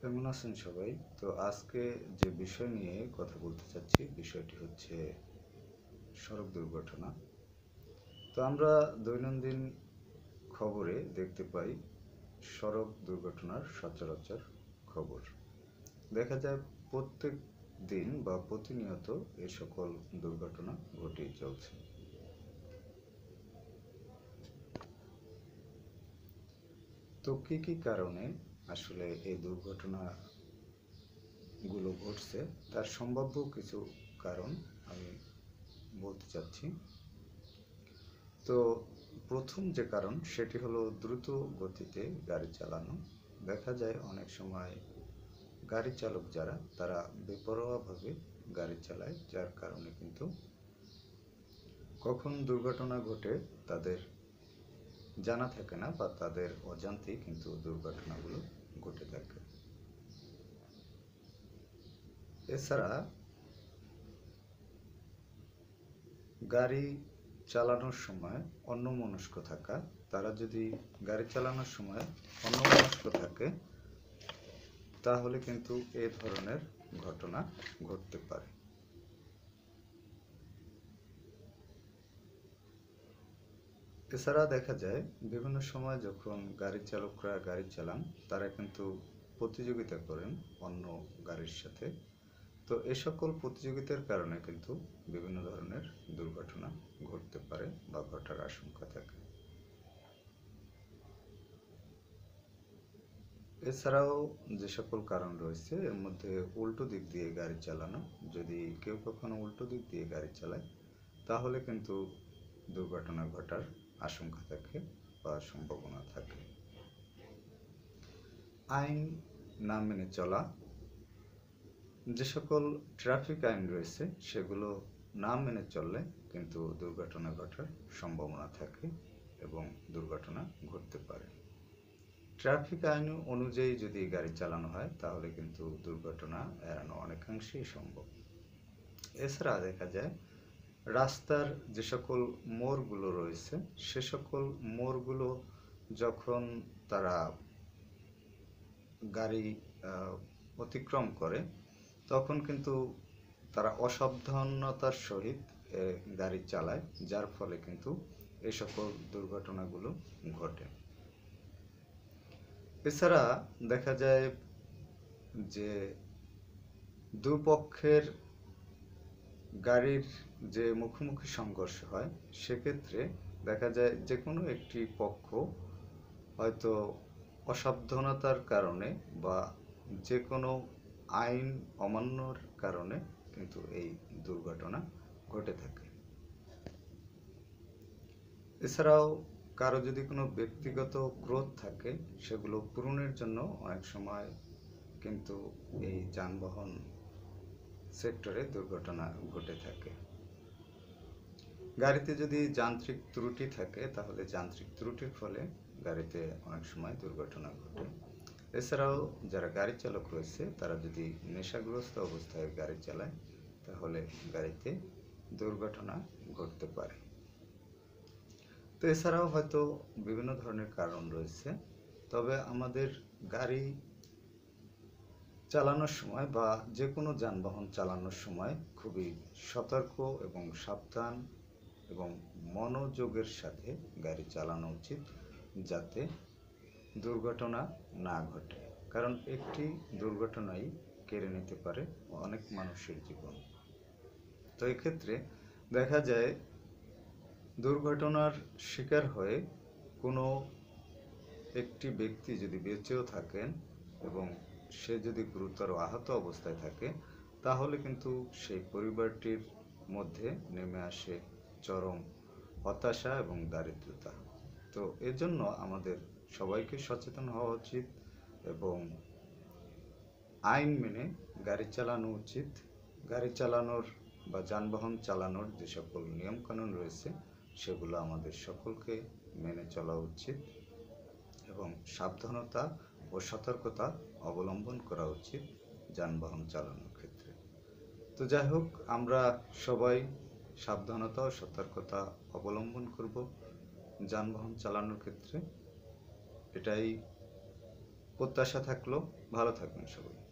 কেমন আছেন সবাই? তো আজকে যে বিষয় নিয়ে কথা বলতে চাচ্ছি, বিষয়টি হচ্ছে সড়ক দুর্ঘটনা। তো আমরা দৈনন্দিন খবরে দেখতে পাই সড়ক দুর্ঘটনার সচরাচর খবর। দেখা যায় প্রত্যেক দিন বা প্রতিনিয়ত এ সকল দুর্ঘটনা ঘটেই চলছে। তো কি কারণে আসলে এই দুর্ঘটনাগুলো ঘটছে তার সম্ভাব্য কিছু কারণ আমি বলতে চাচ্ছি। তো প্রথম যে কারণ সেটি হলো দ্রুত গতিতে গাড়ি চালানো। দেখা যায় অনেক সময় গাড়ি চালক যারা তারা বেপরোয়াভাবে গাড়ি চালায়, যার কারণে কিন্তু কখন দুর্ঘটনা ঘটে তাদের জানা থাকে না বা তাদের অজান্তেই কিন্তু দুর্ঘটনাগুলো ঘটে থাকে। এছাড়া গাড়ি চালানোর সময় অন্যমনস্ক থাকা, তারা যদি গাড়ি চালানোর সময় অন্যমনস্ক থাকে তাহলে কিন্তু এ ধরনের ঘটনা ঘটতে পারে। এছাড়া দেখা যায় বিভিন্ন সময় যখন গাড়ি চালকরা গাড়ি চালান তারা কিন্তু প্রতিযোগিতা করেন অন্য গাড়ির সাথে। তো এ সকল প্রতিযোগিতার কারণে কিন্তু বিভিন্ন ধরনের দুর্ঘটনা ঘটতে পারে বা ঘটার আশঙ্কা থাকে। এছাড়াও যে সকল কারণ রয়েছে এর মধ্যে উল্টো দিক দিয়ে গাড়ি চালানো, যদি কেউ কখনো উল্টো দিক দিয়ে গাড়ি চালায় তাহলে কিন্তু দুর্ঘটনা ঘটার আশঙ্কা থাকে বা সম্ভাবনা থাকে। আইন না মেনে চলা, যে সকল ট্রাফিক আইন রয়েছে সেগুলো না মেনে চললে কিন্তু দুর্ঘটনা ঘটার সম্ভাবনা থাকে এবং দুর্ঘটনা ঘটতে পারে। ট্রাফিক আইন অনুযায়ী যদি গাড়ি চালানো হয় তাহলে কিন্তু দুর্ঘটনা এড়ানো অনেকাংশেই সম্ভব। এছাড়া দেখা যায় রাস্তার যে সকল মোড়গুলো রয়েছে সে সকল মোড়গুলো যখন তারা গাড়ি অতিক্রম করে তখন কিন্তু তারা অসাবধানতার সহিত গাড়ি চালায়, যার ফলে কিন্তু এই সকল দুর্ঘটনাগুলো ঘটে। এছাড়া দেখা যায় যে দুপক্ষের গাড়ির যে মুখোমুখি সংঘর্ষ হয় সেক্ষেত্রে দেখা যায় যে কোনো একটি পক্ষ হয়তো অসাবধানতার কারণে বা যে কোনো আইন অমান্যর কারণে কিন্তু এই দুর্ঘটনা ঘটে থাকে। এছাড়াও কারো যদি কোনো ব্যক্তিগত ক্রোধ থাকে সেগুলো পূরণের জন্য অনেক সময় কিন্তু এই যানবাহন সেক্টরে দুর্ঘটনা ঘটে থাকে। গাড়িতে যদি যান্ত্রিক ত্রুটি থাকে তাহলে যান্ত্রিক ত্রুটির ফলে গাড়িতে অনেক সময় দুর্ঘটনা ঘটে। এছাড়াও যারা গাড়ি চালক রয়েছে তারা যদি নেশাগ্রস্ত অবস্থায় গাড়ি চালায় তাহলে গাড়িতে দুর্ঘটনা ঘটতে পারে। তো এছাড়াও হয়তো বিভিন্ন ধরনের কারণ রয়েছে, তবে আমাদের গাড়ি চালানোর সময় বা যে কোনো যানবাহন চালানোর সময় খুবই সতর্ক এবং সাবধান এবং মনোযোগের সাথে গাড়ি চালানো উচিত, যাতে দুর্ঘটনা না ঘটে। কারণ একটি দুর্ঘটনাই কেড়ে নিতে পারে অনেক মানুষের জীবন। তো এক্ষেত্রে দেখা যায় দুর্ঘটনার শিকার হয়ে কোনো একটি ব্যক্তি যদি বেঁচেও থাকেন এবং সে যদি গুরুতর আহত অবস্থায় থাকে তাহলে কিন্তু সেই পরিবারটির মধ্যে নেমে আসে চরম হতাশা এবং দারিদ্রতা। তো এজন্য আমাদের সবাইকে সচেতন হওয়া উচিত এবং আইন মেনে গাড়ি চালানো উচিত। গাড়ি চালানোর বা যানবাহন চালানোর যে সকল নিয়মকানুন রয়েছে সেগুলো আমাদের সকলকে মেনে চলা উচিত এবং সাবধানতা ও সতর্কতা অবলম্বন করা উচিত যানবাহন চালানোর ক্ষেত্রে। তো যাই হোক, আমরা সবাই সাবধানতা ও সতর্কতা অবলম্বন করব যানবাহন চালানোর ক্ষেত্রে, এটাই প্রত্যাশা থাকলো, ভালো থাকবেন সবাই।